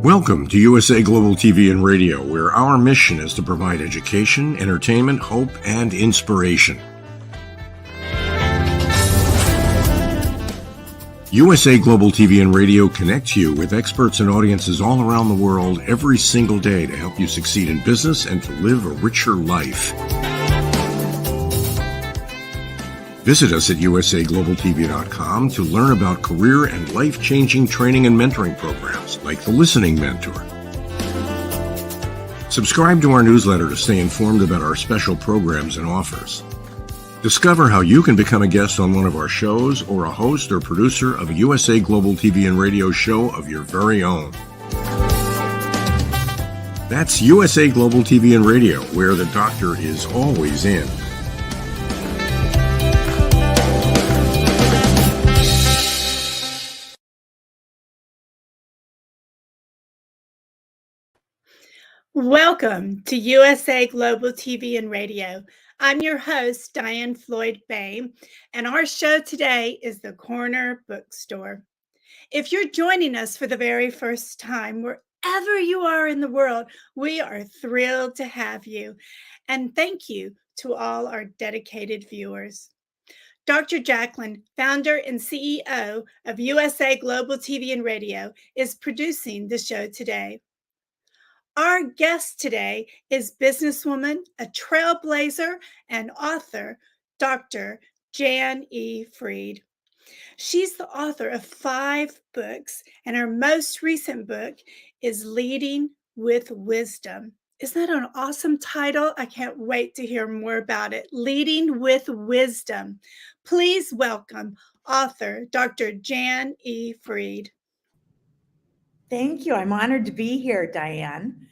Welcome to USA Global TV and Radio, where our mission is to provide education, entertainment, hope, and inspiration. USA Global TV and Radio connects you with experts and audiences all around the world every single day to help you succeed in business and to live a richer life. Visit us at usaglobaltv.com to learn about career and life-changing training and mentoring programs like the Listening Mentor. Subscribe to our newsletter to stay informed about our special programs and offers. Discover how you can become a guest on one of our shows or a host or producer of a USA Global TV and Radio show of your very own. That's USA Global TV and Radio, where the doctor is always in. Welcome to USA Global TV and Radio. I'm your host, Diane Floyd Bay, and our show today is the Corner Bookstore. If you're joining us for the very first time, wherever you are in the world, we are thrilled to have you. And thank you to all our dedicated viewers. Dr. Jacqueline, founder and CEO of USA Global TV and Radio, is producing the show today. Our guest today is businesswoman, a trailblazer, and author, Dr. Jann E. Freed. She's the author of 5 books, and her most recent book is Leading with Wisdom. Isn't that an awesome title? I can't wait to hear more about it. Leading with Wisdom. Please welcome author Dr. Jann E. Freed. Thank you. I'm honored to be here, Diane.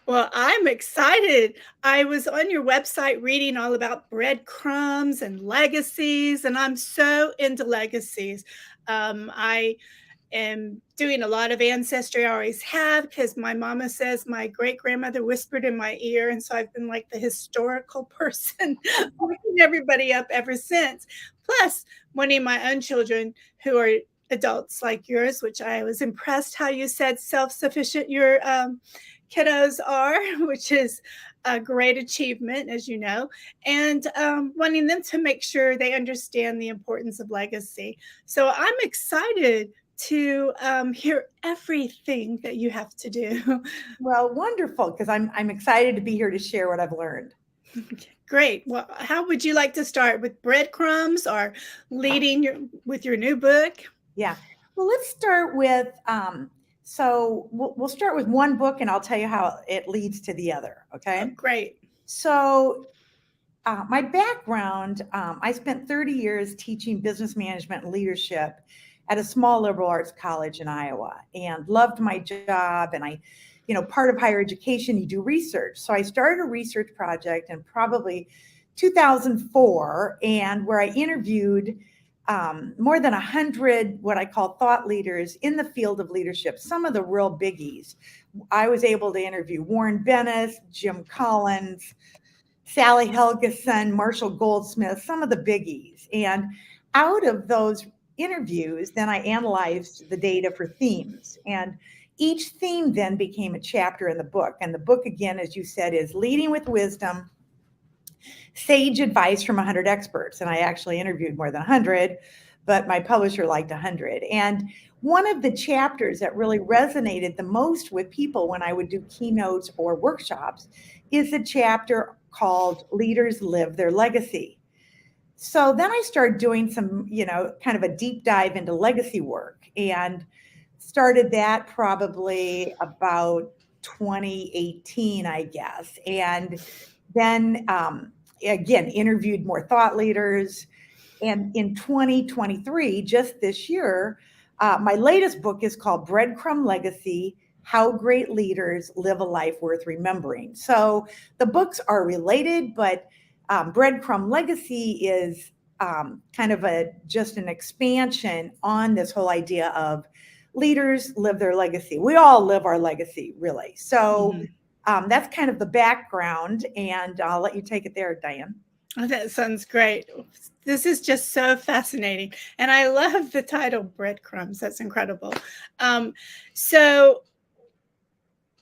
Well, I'm excited. I was on your website reading all about breadcrumbs and legacies, and I'm so into legacies. I am doing a lot of ancestry. I always have, because my mama says my great-grandmother whispered in my ear, and so I've been like the historical person, looking everybody up ever since. Plus, wanting my own children who are adults like yours, which I was impressed how you said self-sufficient your kiddos are, which is a great achievement, as you know, and wanting them to make sure they understand the importance of legacy. So I'm excited to hear everything that you have to do. Well, wonderful, because I'm excited to be here to share what I've learned. Great. Well, how would you like to start, with breadcrumbs or leading with your new book? Yeah. Well, let's start with so we'll start with one book, and I'll tell you how it leads to the other. Okay. Oh, great. So my background, I spent 30 years teaching business management and leadership at a small liberal arts college in Iowa, and loved my job. And I, part of higher education, you do research. So I started a research project in probably 2004, and where I interviewed more than 100 what I call thought leaders in the field of leadership, some of the real biggies. I was able to interview Warren Bennis, Jim Collins, Sally Helgeson, Marshall Goldsmith, some of the biggies. And out of those interviews, then I analyzed the data for themes. And each theme then became a chapter in the book. And the book, again, as you said, is Leading with Wisdom, Sage Advice from 100 Experts. And I actually interviewed more than 100, but my publisher liked 100. And one of the chapters that really resonated the most with people when I would do keynotes or workshops is a chapter called Leaders Live Their Legacy. So then I started doing some, kind of a deep dive into legacy work, and started that probably about 2018, I guess. And then, again, interviewed more thought leaders. And in 2023, just this year, my latest book is called Breadcrumb Legacy: How Great Leaders Live a Life Worth Remembering. So the books are related, but Breadcrumb Legacy is kind of just an expansion on this whole idea of leaders live their legacy. We all live our legacy, really. So that's kind of the background, and I'll let you take it there, Diane. Oh, that sounds great. This is just so fascinating. And I love the title, Breadcrumbs. That's incredible. So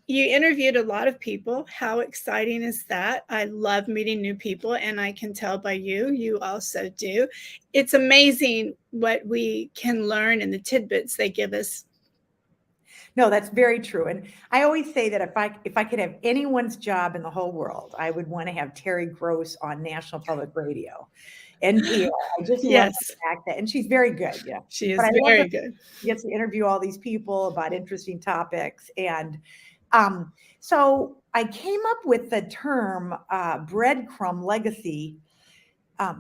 You interviewed a lot of people. How exciting is that? I love meeting new people, and I can tell by you, you also do. It's amazing what we can learn and the tidbits they give us. No, that's very true. And I always say that if I could have anyone's job in the whole world, I would want to have Terry Gross on National Public Radio, NPR. I just love the Yes, fact that, and she's very good, yeah. she But is I love very that good. she gets to interview all these people about interesting topics. And so I came up with the term breadcrumb legacy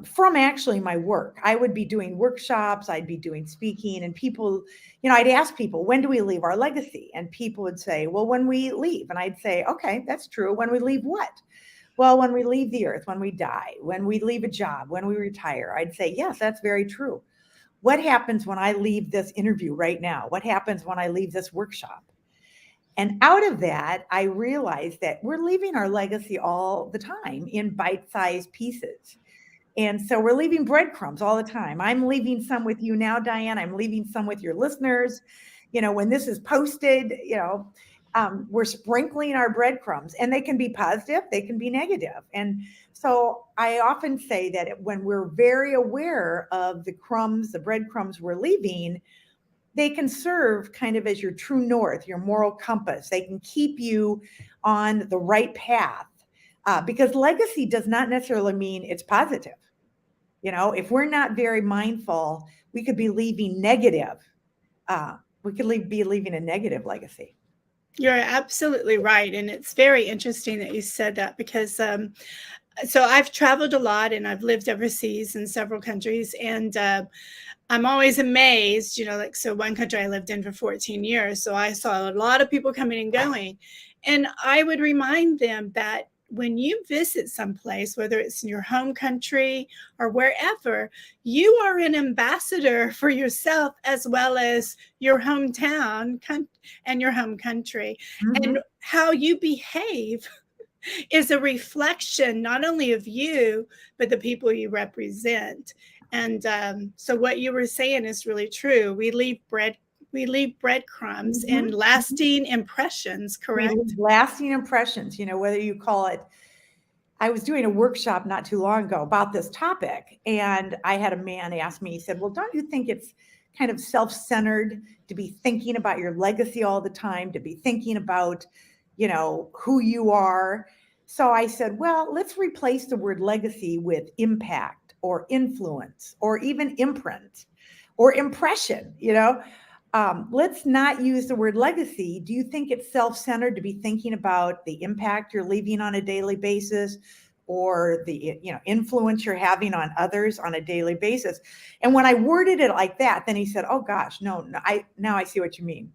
from actually my work. I would be doing workshops, I'd be doing speaking, and people, I'd ask people, when do we leave our legacy? And people would say, well, when we leave. And I'd say, okay, that's true. When we leave what? Well, when we leave the earth, when we die, when we leave a job, when we retire. I'd say, yes, that's very true. What happens when I leave this interview right now? What happens when I leave this workshop? And out of that, I realized that we're leaving our legacy all the time in bite-sized pieces. And so we're leaving breadcrumbs all the time. I'm leaving some with you now, Diane. I'm leaving some with your listeners. When this is posted, we're sprinkling our breadcrumbs, and they can be positive, they can be negative. And so I often say that when we're very aware of the breadcrumbs we're leaving, they can serve kind of as your true north, your moral compass. They can keep you on the right path because legacy does not necessarily mean it's positive. If we're not very mindful, we could be leaving negative. We could be leaving a negative legacy. You're absolutely right. And it's very interesting that you said that because so I've traveled a lot and I've lived overseas in several countries. And I'm always amazed, so one country I lived in for 14 years. So I saw a lot of people coming and going. And I would remind them that when you visit someplace, whether it's in your home country or wherever, you are an ambassador for yourself as well as your hometown and your home country. Mm-hmm. And how you behave is a reflection not only of you, but the people you represent. And so what you were saying is really true. We leave breadcrumbs Mm-hmm. and lasting impressions, correct? Lasting impressions, whether you call it. I was doing a workshop not too long ago about this topic, and I had a man ask me, he said, well, don't you think it's kind of self-centered to be thinking about your legacy all the time, to be thinking about, who you are? So I said, well, let's replace the word legacy with impact or influence or even imprint or impression, let's not use the word legacy. Do you think it's self-centered to be thinking about the impact you're leaving on a daily basis or the influence you're having on others on a daily basis? And when I worded it like that, then he said, oh gosh, no, now I see what you mean.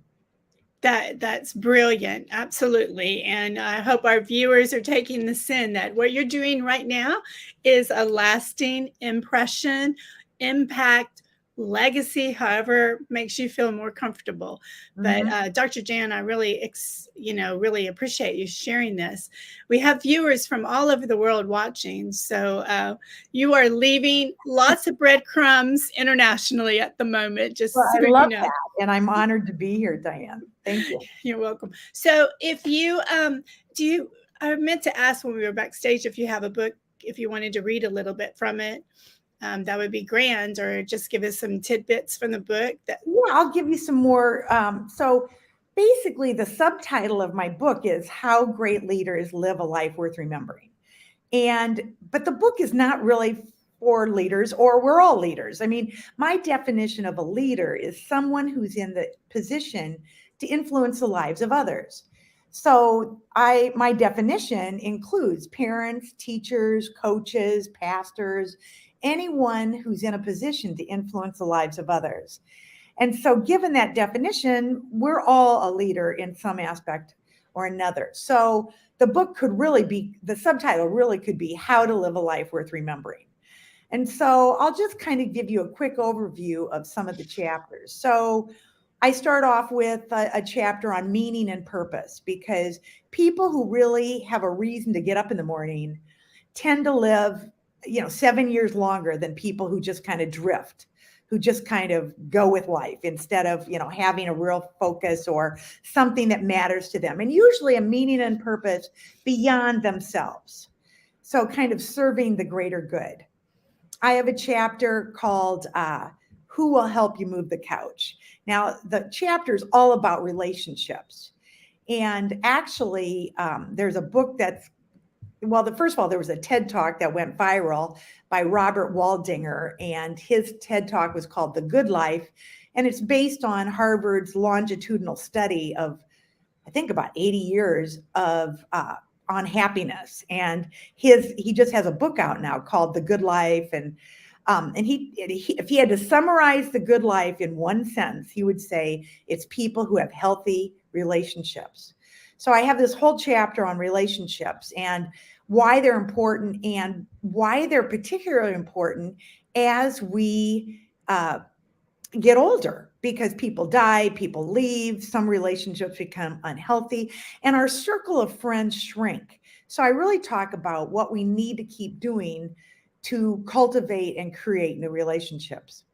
That's brilliant. Absolutely. And I hope our viewers are taking this in, that what you're doing right now is a lasting impression, impact, legacy, however makes you feel more comfortable. Mm-hmm. But Dr. Jann, I really, really appreciate you sharing this. We have viewers from all over the world watching. So you are leaving lots of breadcrumbs internationally at the moment. Just well, so I love you know. that. And I'm honored to be here, Diane. Thank you. You're welcome. So if you, I meant to ask when we were backstage if you have a book, if you wanted to read a little bit from it, that would be grand, or just give us some tidbits from the book. Yeah, I'll give you some more. So basically the subtitle of my book is How Great Leaders Live a Life Worth Remembering. But the book is not really for leaders, or we're all leaders. I mean, my definition of a leader is someone who's in the position to influence the lives of others. So my definition includes parents, teachers, coaches, pastors, anyone who's in a position to influence the lives of others. And so given that definition, we're all a leader in some aspect or another. So the book could really be, the subtitle really could be How to Live a Life Worth Remembering. And so I'll just kind of give you a quick overview of some of the chapters. So I start off with a chapter on meaning and purpose, because people who really have a reason to get up in the morning tend to live 7 years longer than people who just kind of drift, who just kind of go with life instead of, having a real focus or something that matters to them, and usually a meaning and purpose beyond themselves. So kind of serving the greater good. I have a chapter called Who Will Help You Move the Couch? Now, the chapter is all about relationships. And actually, there's a book first of all, there was a TED Talk that went viral by Robert Waldinger, and his TED Talk was called The Good Life. And it's based on Harvard's longitudinal study of, I think, about 80 years of on happiness. And he just has a book out now called The Good Life. And if he had to summarize the good life in one sentence, he would say it's people who have healthy relationships. So I have this whole chapter on relationships and why they're important and why they're particularly important as we get older, because people die, people leave, some relationships become unhealthy, and our circle of friends shrink. So I really talk about what we need to keep doing to cultivate and create new relationships.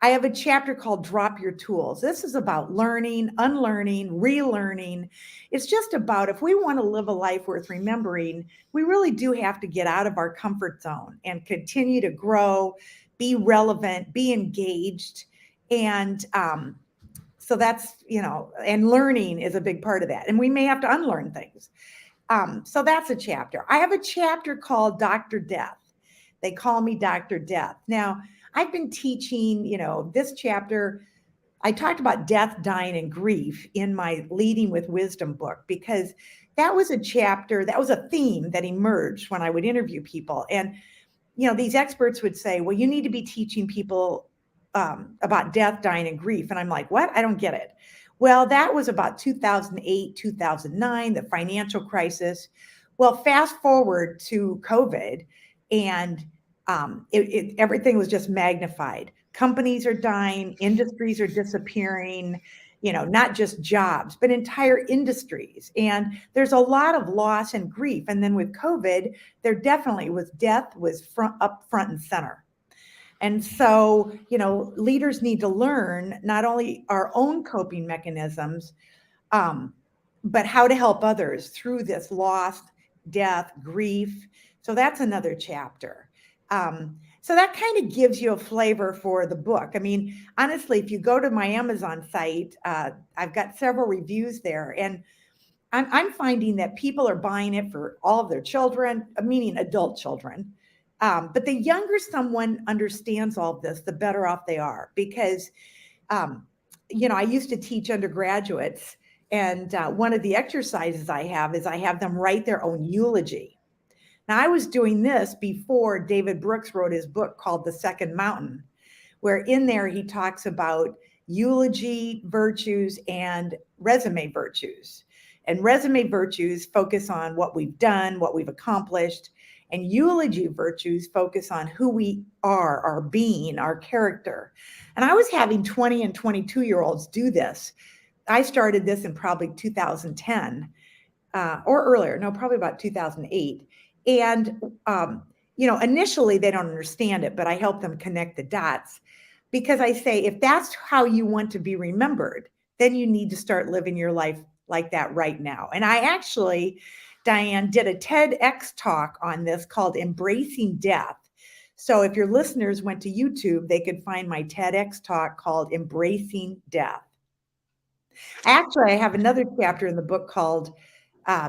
I have a chapter called Drop Your Tools. This is about learning, unlearning, relearning. It's just about, if we want to live a life worth remembering, we really do have to get out of our comfort zone and continue to grow, be relevant, be engaged. And so that's, and learning is a big part of that. And we may have to unlearn things. So that's a chapter. I have a chapter called Dr. Death. They call me Dr. Death. Now, I've been teaching, this chapter. I talked about death, dying, and grief in my Leading with Wisdom book, because that was a chapter, that was a theme that emerged when I would interview people. And, these experts would say, well, you need to be teaching people about death, dying, and grief. And I'm like, what? I don't get it. Well, that was about 2008, 2009, the financial crisis. Well, fast forward to COVID, and everything was just magnified. Companies are dying, industries are disappearing, not just jobs, but entire industries. And there's a lot of loss and grief. And then with COVID, there definitely was death was up front and center. And so, leaders need to learn not only our own coping mechanisms, but how to help others through this loss, death, grief. So that's another chapter. So that kind of gives you a flavor for the book. I mean, honestly, if you go to my Amazon site, I've got several reviews there, and I'm finding that people are buying it for all of their children, meaning adult children. But the younger someone understands all of this, the better off they are, because, I used to teach undergraduates, and one of the exercises I have is I have them write their own eulogy. Now, I was doing this before David Brooks wrote his book called The Second Mountain, where in there he talks about eulogy virtues and resume virtues. And resume virtues focus on what we've done, what we've accomplished, and eulogy virtues focus on who we are, our being, our character. And I was having 20 and 22-year-olds do this. I started this in probably 2010 or earlier, no, probably about 2008. And, initially they don't understand it, but I help them connect the dots, because I say, if that's how you want to be remembered, then you need to start living your life like that right now. And I actually, Diane, did a TEDx talk on this called Embracing Death. So if your listeners went to YouTube, they could find my TEDx talk called Embracing Death. Actually, I have another chapter in the book called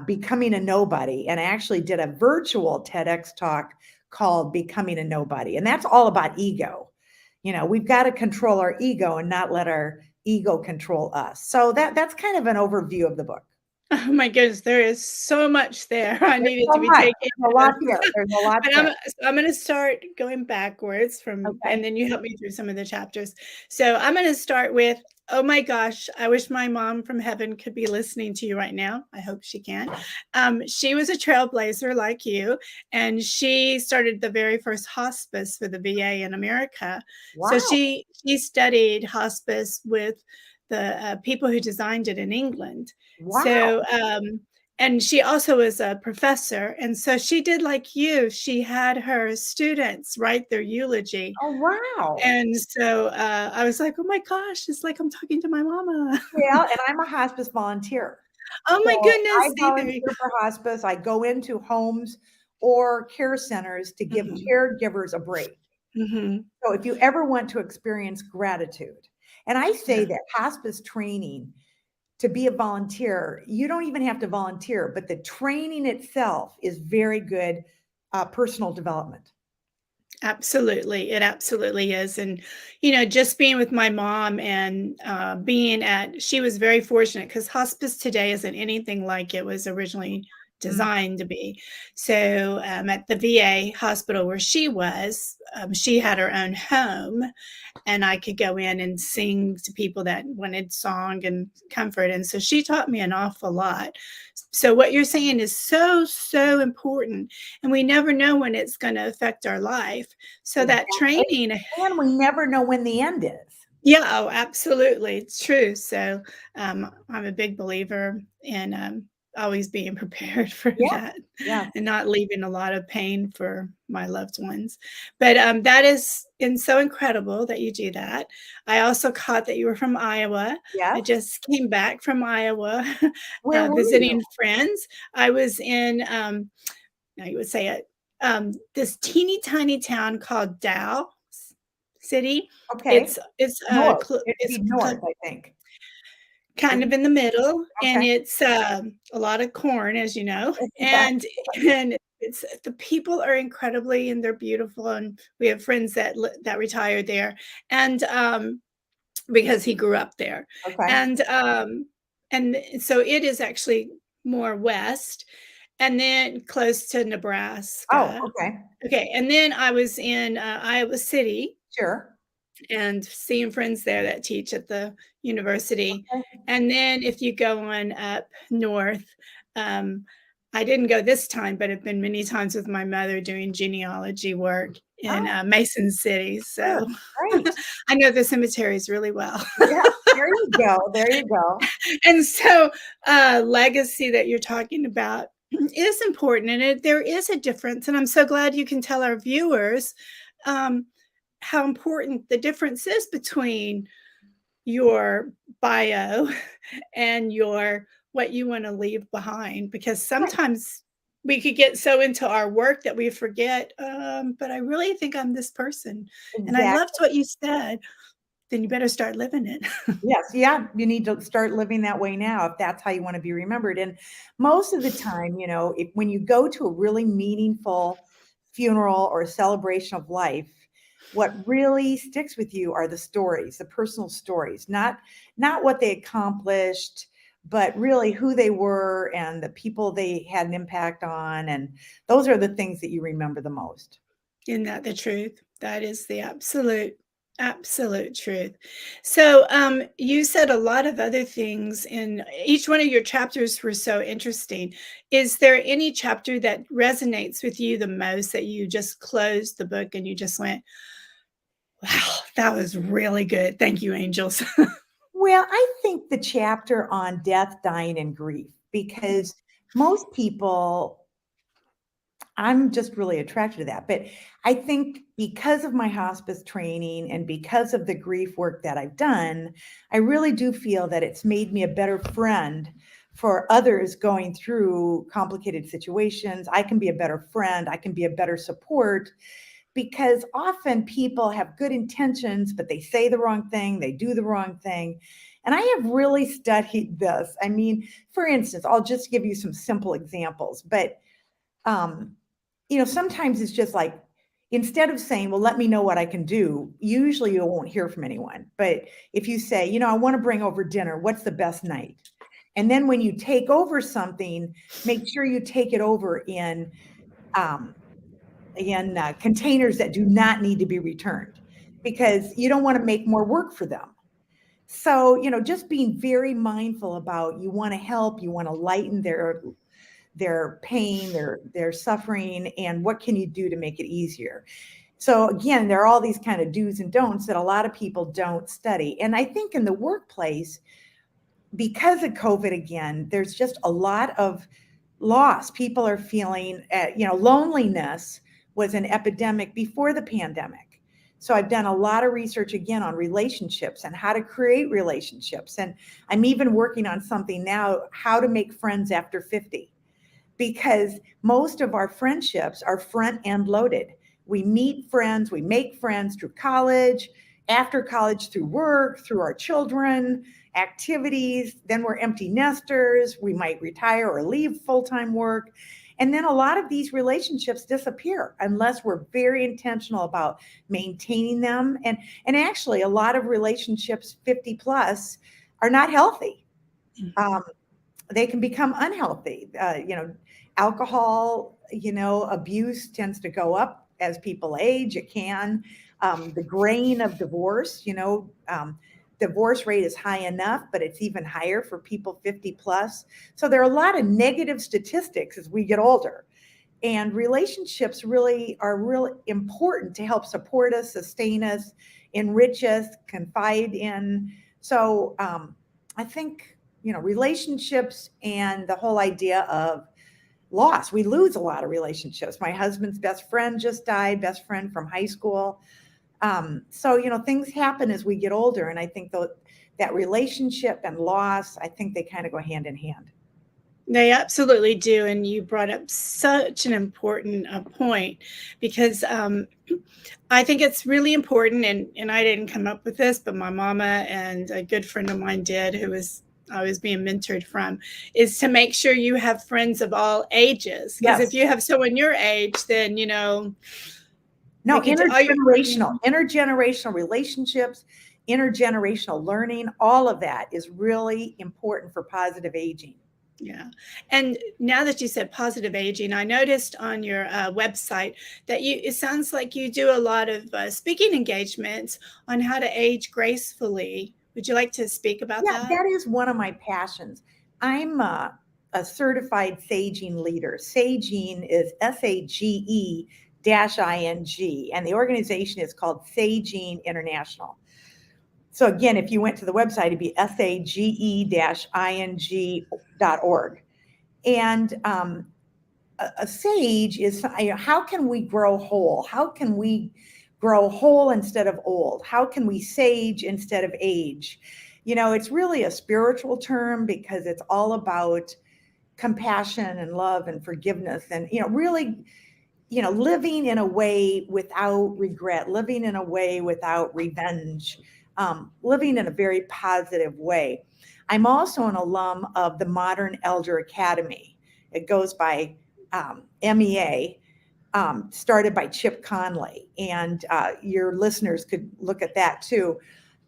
Becoming a Nobody. And I actually did a virtual TEDx talk called Becoming a Nobody. And that's all about ego. We've got to control our ego and not let our ego control us. So that's kind of an overview of the book. Oh my goodness, there is so much there. I needed so to be much. taking. There's a lot here. There's a lot. I'm going to start going backwards and then you help me through some of the chapters. So I'm going to start with, oh my gosh, I wish my mom from heaven could be listening to you right now. I hope she can. She was a trailblazer like you, and she started the very first hospice for the VA in America. Wow. So she studied hospice with the people who designed it in England. Wow. So and she also is a professor. And so she did like you. She had her students write their eulogy. Oh, wow. And so I was like, oh my gosh, it's like I'm talking to my mama. Well, and I'm a hospice volunteer. Oh my So I goodness. See, there you volunteer for hospice. I go into homes or care centers to give go. caregivers a break. Hmm. So if you ever want to experience gratitude, and I say Yeah. that hospice training, to be a volunteer, you don't even have to volunteer, but the training itself is very good personal development. Absolutely. It absolutely is. And, you know, just being with my mom and she was very fortunate because hospice today isn't anything like it was originally Mm. designed to be. So at the VA hospital where she had her own home, and I could go in and sing to people that wanted song and comfort. And so she taught me an awful lot. So what you're saying is so, so important. And we never know when it's going to affect our life. So that Exactly. training, And we never know when the end is. yeah, oh, absolutely. It's true. So I'm a big believer in always being prepared for Yeah. that Yeah. and not leaving a lot of pain for my loved ones. But that is so incredible that you do that. I also caught that you were from Iowa. I Yes. just came back from Iowa Where were you? visiting friends. I was in, now you would say it, this teeny tiny town called Dow City. Okay. North. It'd It's be north, I think. kind of Isn't in the middle, and okay. it's a lot of corn, as you know, Yes. and it's the people are incredibly and they're beautiful, and we have friends that retired there, and because he grew up there, Okay. and so it is actually more west, and then close to Oh, Nebraska. okay. Okay, and then I was in Iowa City Sure. and seeing friends there that teach at the university. Okay. And then if you go on up north, um, I didn't go this time, but have been many times with my mother doing genealogy work in Oh, Mason City. sure. So Great. I know the cemeteries really well. Yeah. There you go. There you go. And so legacy that you're talking about is important, and there is a difference. And I'm so glad you can tell our viewers um, how important the difference is between your bio and your what you want to leave behind, because Right. sometimes we could get so into our work that we forget, but I really think I'm this person. And I loved Exactly. what you said. Then you better start living it. Yes. Yeah. You need to start living that way now if that's how you want to be remembered. And most of the time, when you go to a really meaningful funeral or a celebration of life, what really sticks with you are the stories, the personal stories, not what they accomplished, but really who they were and the people they had an impact on. And those are the things that you remember the most. Isn't that the truth? That is the absolute truth. So, you said a lot of other things, and each one of your chapters were so interesting. Is there any chapter that resonates with you the most that you just closed the book and you just went, "Wow, that was really good. Thank you, angels." Well, I think the chapter on death, dying, and grief, because most people, I'm just really attracted to that. But I think because of my hospice training and because of the grief work that I've done, I really do feel that it's made me a better friend for others going through complicated situations. I can be a better friend, I can be a better support, because often people have good intentions, but they say the wrong thing, they do the wrong thing. And I have really studied this. I mean, for instance, I'll just give you some simple examples, but um, sometimes it's just like, instead of saying, well, let me know what I can do, usually you won't hear from anyone. But if you say, I want to bring over dinner, what's the best night? And then when you take over something, make sure you take it over um, in containers that do not need to be returned, because you don't want to make more work for them. So, just being very mindful about, you want to help, you want to lighten their pain, their suffering, and what can you do to make it easier? So again, there are all these kind of do's and don'ts that a lot of people don't study. And I think in the workplace, because of COVID again, there's just a lot of loss. People are feeling, loneliness was an epidemic before the pandemic. So I've done a lot of research again on relationships and how to create relationships. And I'm even working on something now, how to make friends after 50, because most of our friendships are front end loaded. We meet friends, we make friends through college, after college, through work, through our children, activities. Then we're empty nesters. We might retire or leave full-time work. And then a lot of these relationships disappear unless we're very intentional about maintaining them. And actually, a lot of relationships 50 plus are not healthy. They can become unhealthy. Alcohol, abuse tends to go up as people age. It can. The grain of divorce, divorce rate is high enough, but it's even higher for people 50 plus. So there are a lot of negative statistics as we get older. And relationships are really important to help support us, sustain us, enrich us, confide in. So I think, relationships and the whole idea of loss. We lose a lot of relationships. My husband's best friend just died, best friend from high school. So things happen as we get older. And I think that relationship and loss, I think they kind of go hand in hand. They absolutely do. And you brought up such an important point, because I think it's really important. And I didn't come up with this, but my mama and a good friend of mine did, I was being mentored from, is to make sure you have friends of all ages. Because if you have someone your age, then, No, intergenerational relationships, intergenerational learning, all of that is really important for positive aging. Yeah. And now that you said positive aging, I noticed on your website that it sounds like you do a lot of speaking engagements on how to age gracefully. Would you like to speak about that? Yeah, that is one of my passions. I'm a certified saging leader. Saging is SAGE-ING, and the organization is called Saging International. So again, if you went to the website, it'd be SAGE-ING.org. And a sage is, how can we grow whole? How can we grow whole instead of old? How can we sage instead of age? It's really a spiritual term because it's all about compassion and love and forgiveness and, really, living in a way without regret, living in a way without revenge, living in a very positive way. I'm also an alum of the Modern Elder Academy. It goes by MEA, started by Chip Conley, and your listeners could look at that too.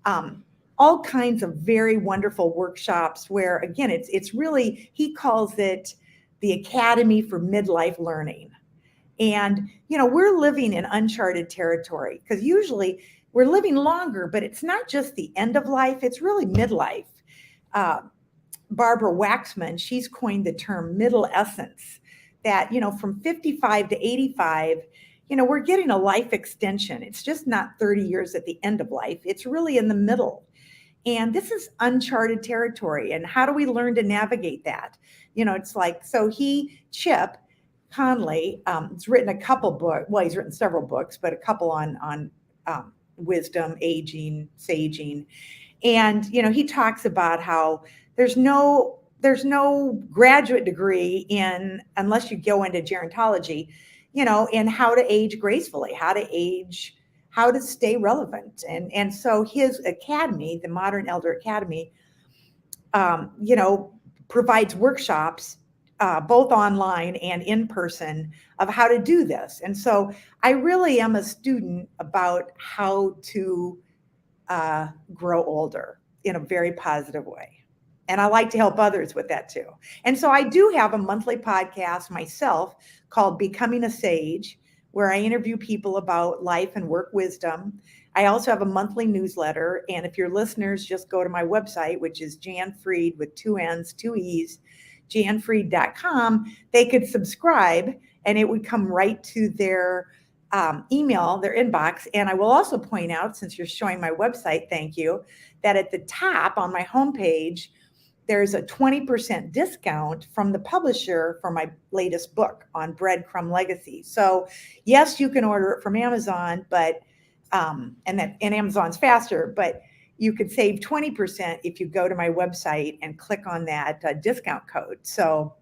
All kinds of very wonderful workshops where, again, it's really, he calls it the Academy for Midlife Learning. And, we're living in uncharted territory because usually we're living longer, but it's not just the end of life, it's really midlife. Barbara Waxman, she's coined the term middle essence, that, from 55 to 85, we're getting a life extension. It's just not 30 years at the end of life. It's really in the middle. And this is uncharted territory. And how do we learn to navigate that? It's like, so Chip Conley, has written a couple books. Well, he's written several books, but a couple on wisdom, aging, saging. And, he talks about how there's no graduate degree unless you go into gerontology, in how to age gracefully, how to stay relevant. And so his academy, the Modern Elder Academy, provides workshops, both online and in person, of how to do this. And so I really am a student about how to grow older in a very positive way. And I like to help others with that too. And so I do have a monthly podcast myself called Becoming a Sage, where I interview people about life and work wisdom. I also have a monthly newsletter. And if your listeners just go to my website, which is Jann Fried with 2 N's, 2 E's, jannfried.com, they could subscribe and it would come right to their email, their inbox. And I will also point out, since you're showing my website, thank you, that at the top on my homepage, there's a 20% discount from the publisher for my latest book on Breadcrumb Legacy. So yes, you can order it from Amazon, but and Amazon's faster, but you could save 20% if you go to my website and click on that discount code. So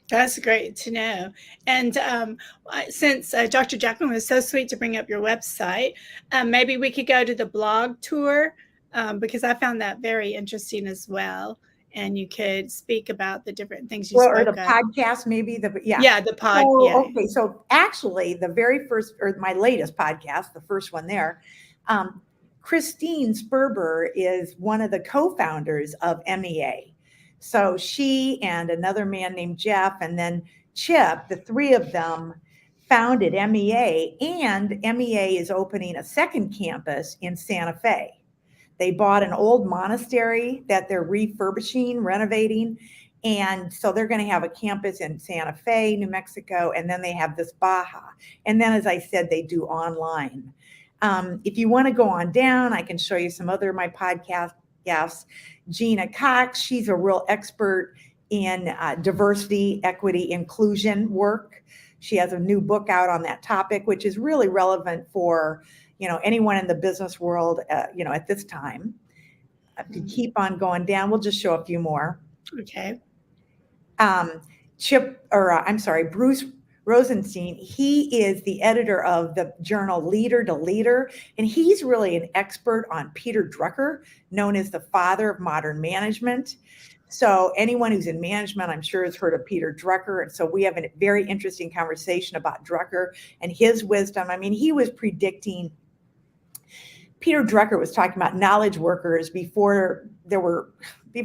that's great to know. And since Dr. Jacqueline was so sweet to bring up your website, maybe we could go to the blog tour, because I found that very interesting as well. And you could speak about the different things you spoke or the of. podcast, maybe Yeah, the pod. So, yeah. Okay, so actually, the very first, or my latest podcast, the first one there, Christine Sperber is one of the co-founders of MEA. So she and another man named Jeff, and then Chip, the three of them founded MEA, and MEA is opening a second campus in Santa Fe. They bought an old monastery that they're refurbishing, renovating. And so they're going to have a campus in Santa Fe, New Mexico, and then they have this Baja. And then, as I said, they do online. If you want to go on down, I can show you some other of my podcast guests. Gina Cox, she's a real expert in diversity, equity, inclusion work. She has a new book out on that topic, which is really relevant for anyone in the business world, at this time. To keep on going down, we'll just show a few more. Okay. Bruce Rosenstein, he is the editor of the journal Leader to Leader, and he's really an expert on Peter Drucker, known as the father of modern management. So anyone who's in management, I'm sure, has heard of Peter Drucker. And so we have a very interesting conversation about Drucker and his wisdom. I mean, he was predicting, Peter Drucker was talking about knowledge workers before it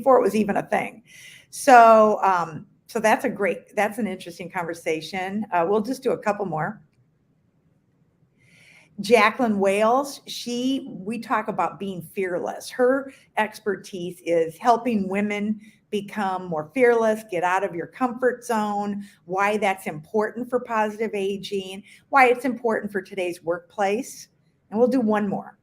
was even a thing. So that's an interesting conversation. We'll just do a couple more. Jacqueline Wales, we talk about being fearless. Her expertise is helping women become more fearless, get out of your comfort zone, why that's important for positive aging, why it's important for today's workplace. And we'll do one more.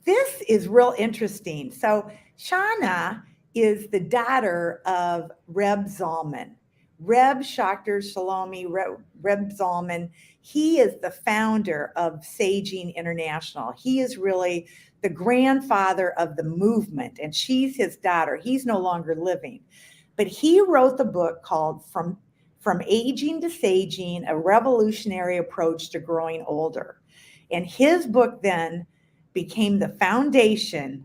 This is real interesting. So Shauna is the daughter of Reb Zalman. Reb Shachter Shalomi, Reb Zalman, he is the founder of Saging International. He is really the grandfather of the movement, and she's his daughter. He's no longer living. But he wrote the book called From Aging to Saging, A Revolutionary Approach to Growing Older. And his book then became the foundation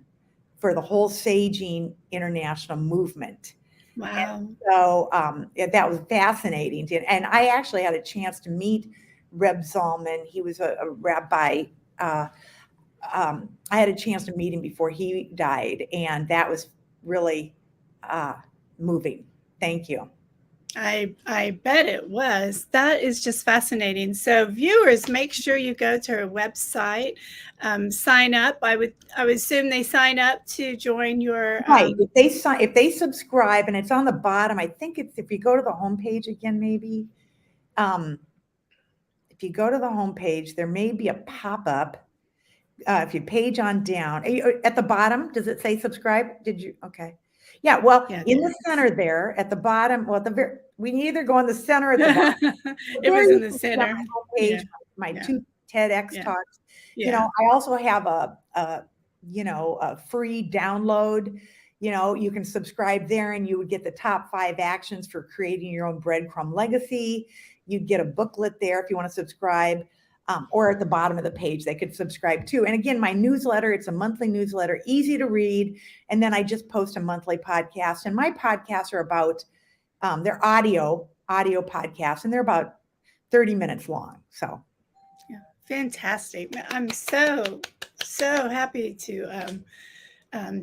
for the whole Saging International movement. Wow. And so that was fascinating. And I actually had a chance to meet Reb Zalman. He was a rabbi. I had a chance to meet him before he died, and that was really moving. Thank you. I bet it was. That is just fascinating. So viewers, make sure you go to her website, sign up. I would assume they sign up to join your right. If they subscribe, and it's on the bottom. I think it's, if you go to the homepage again, maybe. If you go to the homepage, there may be a pop-up. If you page on down at the bottom, does it say subscribe? Did you? Okay. Yeah, well, in the center there at the bottom, well, we can either go in the center or the bottom. It was in the center. Page, my two TEDx talks. Yeah. I also have a free download. You can subscribe there, and you would get the top 5 actions for creating your own breadcrumb legacy. You'd get a booklet there if you want to subscribe. Or at the bottom of the page, they could subscribe too. And again, my newsletter, it's a monthly newsletter, easy to read. And then I just post a monthly podcast. And my podcasts are about, they're audio podcasts, and they're about 30 minutes long. So. Yeah, fantastic. I'm so happy to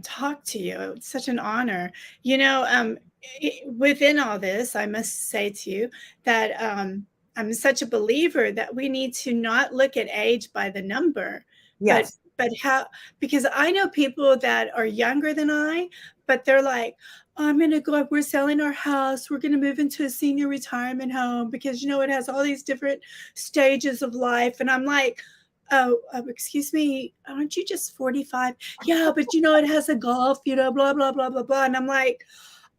talk to you. It's such an honor. Within all this, I must say to you that I'm such a believer that we need to not look at age by the number, yes. but how, because I know people that are younger than I, but they're like, I'm going to go, we're selling our house. We're going to move into a senior retirement home because, it has all these different stages of life. And I'm like, oh, excuse me, aren't you just 45? Yeah, but it has a golf, blah, blah, blah, blah, blah. And I'm like,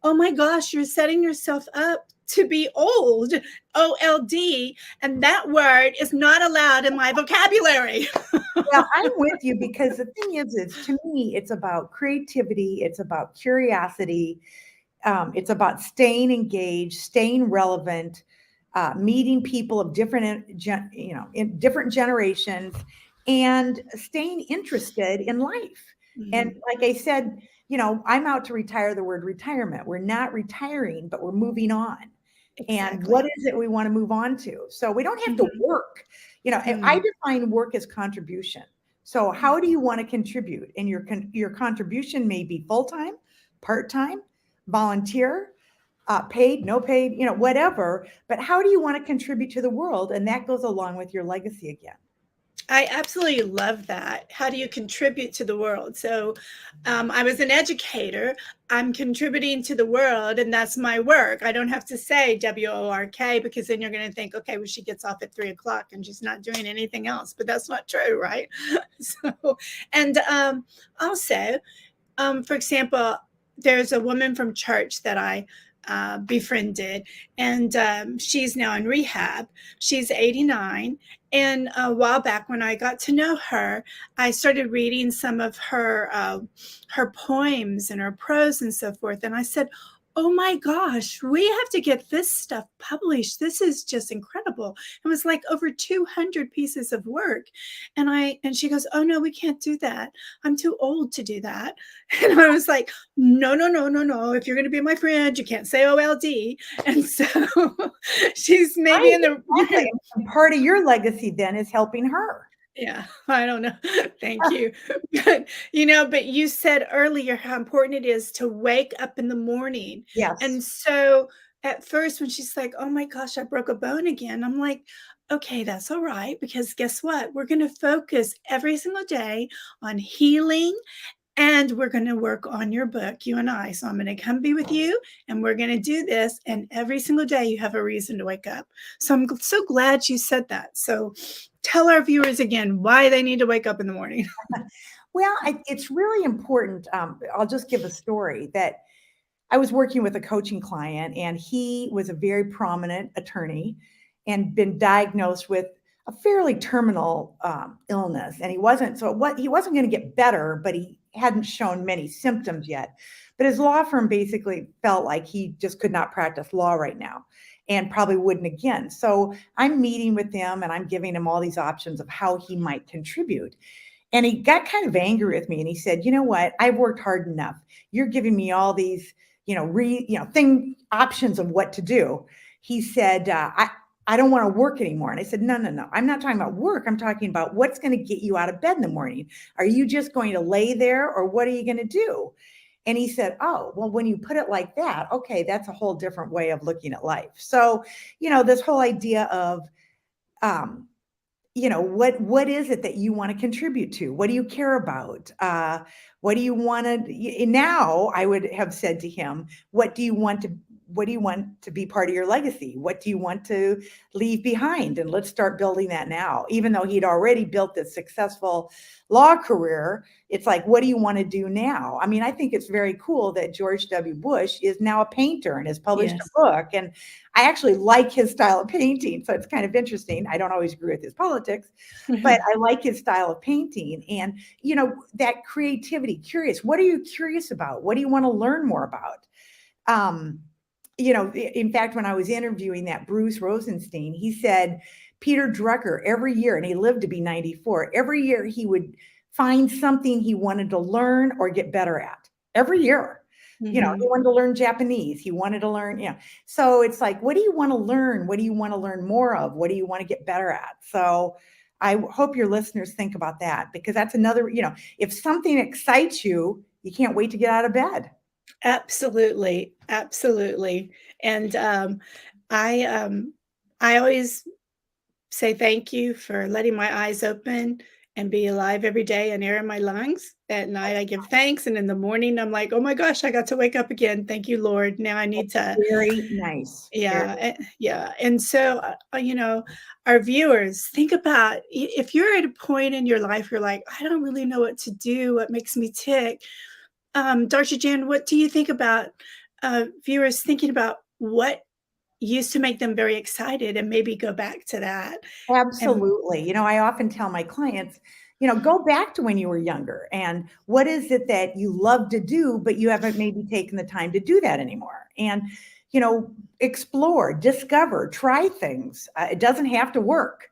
oh my gosh, you're setting yourself up to be old, OLD, and that word is not allowed in my vocabulary. Well, I'm with you because the thing is to me, it's about creativity, it's about curiosity, it's about staying engaged, staying relevant, meeting people of different, in different generations, and staying interested in life. And Mhm. like I said, I'm out to retire the word retirement. We're not retiring, but we're moving on. And what Exactly. is it we want to move on to? So we don't have to Mhm. work. I Mhm. define work as contribution. So how do you want to contribute? And your contribution may be full time, part time, volunteer, paid, no paid, whatever. But how do you want to contribute to the world? And that goes along with your legacy again. I absolutely love that. How do you contribute to the world? So, I was an educator. I'm contributing to the world, and that's my work. I don't have to say WORK because then you're going to think, okay, well, she gets off at 3 o'clock and she's not doing anything else. But that's not true, right? So, and also, for example, there's a woman from church that I befriended, and she's now in rehab. She's 89. And a while back, when I got to know her, I started reading some of her poems and her prose and so forth. And I said, "Oh my gosh, we have to get this stuff published. This is just incredible." It was like over 200 pieces of work. And she goes, "Oh no, we can't do that. I'm too old to do that." And I was like, "No, no, no, no, no. If you're going to be my friend, you can't say OLD." And so she's maybe Right, in exactly. the, And part of your legacy then is helping her. yeah, I don't know. Thank you. But you said earlier how important it is to wake up in the morning. Yes. And so at first, when she's like, "Oh my gosh, I broke a bone again," I'm like, "Okay, that's all right. Because guess what? We're going to focus every single day on healing, and we're going to work on your book, you and I. So I'm going to come be with you, and we're going to do this. And every single day you have a reason to wake up." So I'm so glad you said that. So tell our viewers again why they need to wake up in the morning. Well, it's really important. I'll just give a story that I was working with a coaching client, and he was a very prominent attorney and been diagnosed with a fairly terminal illness. And he wasn't going to get better, but he hadn't shown many symptoms yet. But his law firm basically felt like he just could not practice law right now and probably wouldn't again. So I'm meeting with him and I'm giving him all these options of how he might contribute. And he got kind of angry with me and he said, "You know what? I've worked hard enough. You're giving me all these, thing options of what to do." He said, I don't want to work anymore. And I said, "No, no, no. I'm not talking about work. I'm talking about what's going to get you out of bed in the morning. Are you just going to lay there or what are you going to do?" And he said, "Oh, well, when you put it like that, okay, that's a whole different way of looking at life." So, this whole idea of, um, what is it that you want to contribute to? What do you care about? What do you want to now? I would have said to him, what do you want to be part of your legacy? What do you want to leave behind? And let's start building that now. Even though he'd already built this successful law career, it's like, what do you want to do now? I mean, I think it's very cool that George W. Bush is now a painter and has published Yes. a book. And I actually like his style of painting. So it's kind of interesting. I don't always agree with his politics, but I like his style of painting. And, that creativity, curious. What are you curious about? What do you want to learn more about? Um, in fact, when I was interviewing that Bruce Rosenstein, he said Peter Drucker every year, and he lived to be 94, every year he would find something he wanted to learn or get better at every year. He Mhm. wanted to learn Japanese. He wanted to learn, so it's like, what do you want to learn? What do you want to learn more of? What do you want to get better at? So I hope your listeners think about that because that's another, if something excites you, you can't wait to get out of bed. Absolutely, absolutely. And I um, I always say thank you for letting my eyes open and be alive every day and air in my lungs. At night, I give thanks. And in the morning, I'm like, oh my gosh, I got to wake up again. Thank you, Lord. Now I need to, Very nice. yeah, yeah. And so, our viewers, think about if you're at a point in your life, you're like, I don't really know what to do, what makes me tick. Dr. Jann, what do you think about viewers thinking about what used to make them very excited and maybe go back to that? And Absolutely. I often tell my clients, go back to when you were younger and what is it that you love to do, but you haven't maybe taken the time to do that anymore. And, explore, discover, try things. It doesn't have to work.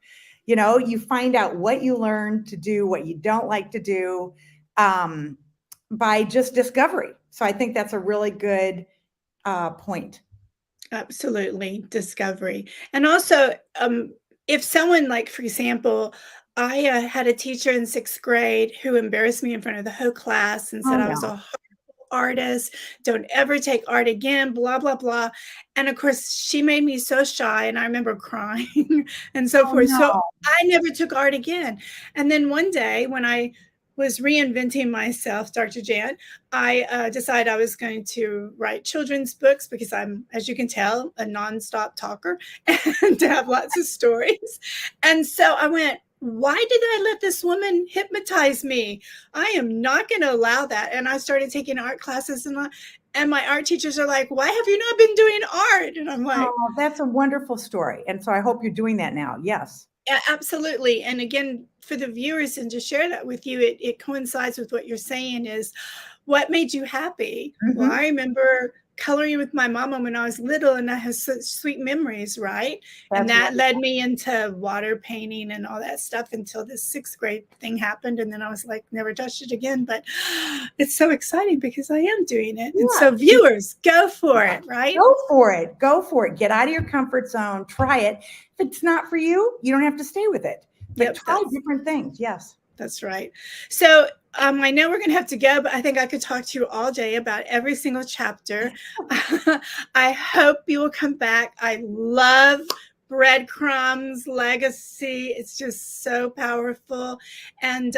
You find out what you learn to do, what you don't like to do, by just discovery. So I think that's a really good point. absolutely, discovery. And also, if someone, like, for example, I had a teacher in sixth grade who embarrassed me in front of the whole class and Oh said I was no. a artist, don't ever take art again, blah, blah, blah. And of course, she made me so shy, and I remember crying and so Oh forth. So no. I never took art again. And then one day when I was reinventing myself, Dr. Jann, I decided I was going to write children's books because I'm, as you can tell, a nonstop talker and to have lots of stories. And so I went, why did I let this woman hypnotize me? I am not going to allow that. And I started taking art classes, and my art teachers are like, why have you not been doing art? And I'm like, Oh, that's a wonderful story. And so I hope you're doing that now. Yes. yeah, absolutely. And again, for the viewers, and to share that with you, it coincides with what you're saying is what made you happy? Well, Mhm. I remember coloring with my mama when I was little, and I have such sweet memories, right? And That's that led wonderful. me into water painting and all that stuff until this sixth grade thing happened. And then I was like, never touched it again. But it's so exciting because I am doing it. And Yeah. so, viewers, go for it, right? Go for it. Go for it. Get out of your comfort zone. Try it. If it's not for you, you don't have to stay with it. But Yep, try different things. Yes. that's right. So I know we're going to have to go, but I think I could talk to you all day about every single chapter. I hope you will come back. I love Breadcrumbs Legacy. It's just so powerful. And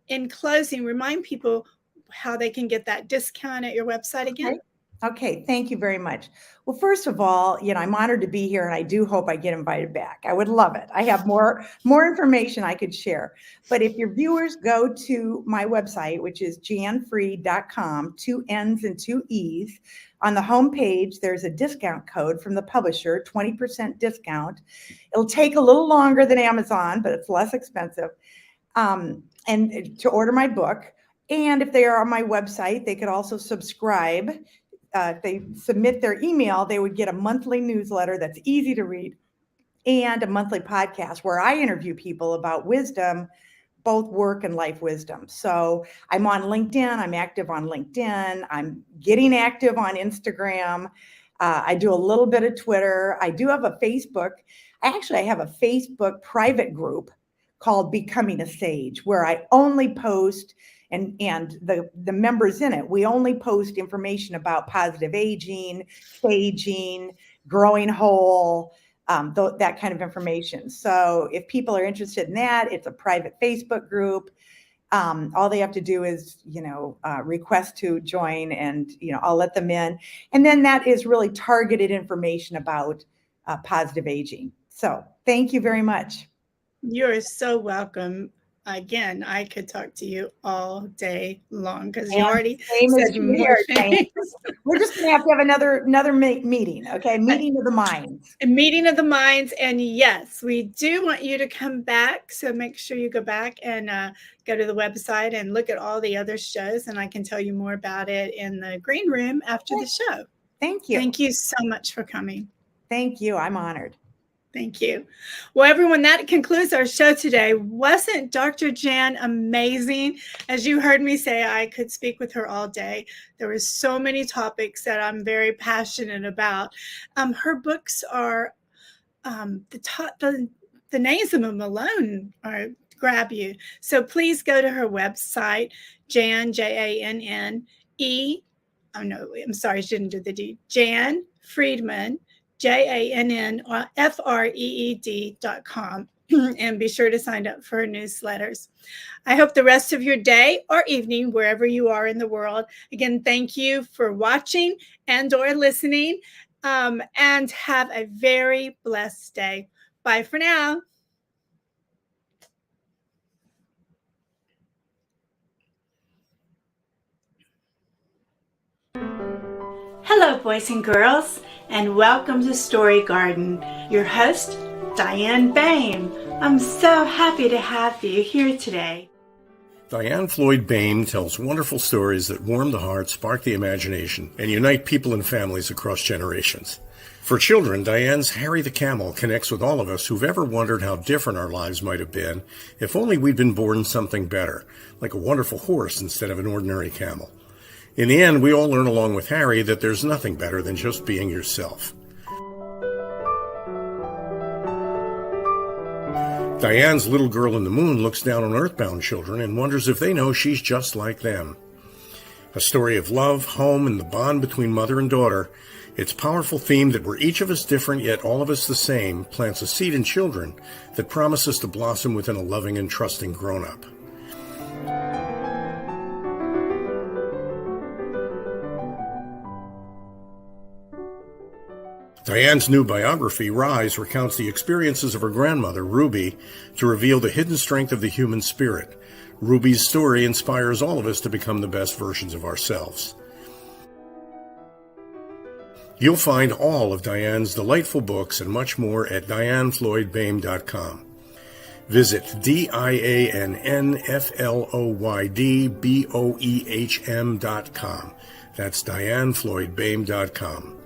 in closing, remind people how they can get that discount at your website again. Okay. Okay, thank you very much. Well, first of all, I'm honored to be here, and I do hope I get invited back. I would love it. I have more information I could share. But if your viewers go to my website, which is jannfreed.com, 2 N's and 2 E's, on the homepage, there's a discount code from the publisher, 20% discount. It'll take a little longer than Amazon, but it's less expensive. And to order my book. And if they are on my website, they could also subscribe. If they submit their email, they would get a monthly newsletter that's easy to read and a monthly podcast where I interview people about wisdom, both work and life wisdom. So I'm on LinkedIn. I'm active on LinkedIn. I'm getting active on Instagram. I do a little bit of Twitter. I do have a Facebook. I have a Facebook private group called Becoming a Sage, where I only post and the members in it, we only post information about positive aging, saging, growing whole, that kind of information. So if people are interested in that, it's a private Facebook group. All they have to do is, request to join, and, I'll let them in. And then that is really targeted information about positive aging. So thank you very much. You're so welcome. Again, I could talk to you all day long because you And already same is said true more here, Diane. things. We're just going to have another meeting, okay? Meeting of the minds. A meeting of the minds. And yes, we do want you to come back. So make sure you go back and go to the website and look at all the other shows. And I can tell you more about it in the green room after the show. Thank you. Thank you so much for coming. Thank you. I'm honored. Thank you. Well, everyone, that concludes our show today. Wasn't Dr. Jann amazing? As you heard me say, I could speak with her all day. There were so many topics that I'm very passionate about. Her books are the names of them alone are grab you. So please go to her website, Jann, Janne. Oh no, I'm sorry, she didn't do the D. Jann Friedman, JANNFREED.com. and be sure to sign up for her newsletters. I hope the rest of your day or evening, wherever you are in the world. Again, thank you for watching and or listening, and have a very blessed day. Bye for now. Hello, boys and girls, and welcome to Story Garden. Your host, Diane Boehm. I'm so happy to have you here today. Diane Floyd Boehm tells wonderful stories that warm the heart, spark the imagination, and unite people and families across generations. For children, Diane's Harry the Camel connects with all of us who've ever wondered how different our lives might have been if only we'd been born something better, like a wonderful horse instead of an ordinary camel. In the end, we all learn along with Harry that there's nothing better than just being yourself. Diane's Little Girl in the Moon looks down on earthbound children and wonders if they know she's just like them. A story of love, home, and the bond between mother and daughter, its powerful theme that we're each of us different yet all of us the same plants a seed in children that promises to blossom within a loving and trusting grown-up. Diane's new biography, Rise, recounts the experiences of her grandmother, Ruby, to reveal the hidden strength of the human spirit. Ruby's story inspires all of us to become the best versions of ourselves. You'll find all of Diane's delightful books and much more at DianeFloydBoehm.com. Visit DianeFloydBoehm.com. That's DianeFloydBoehm.com.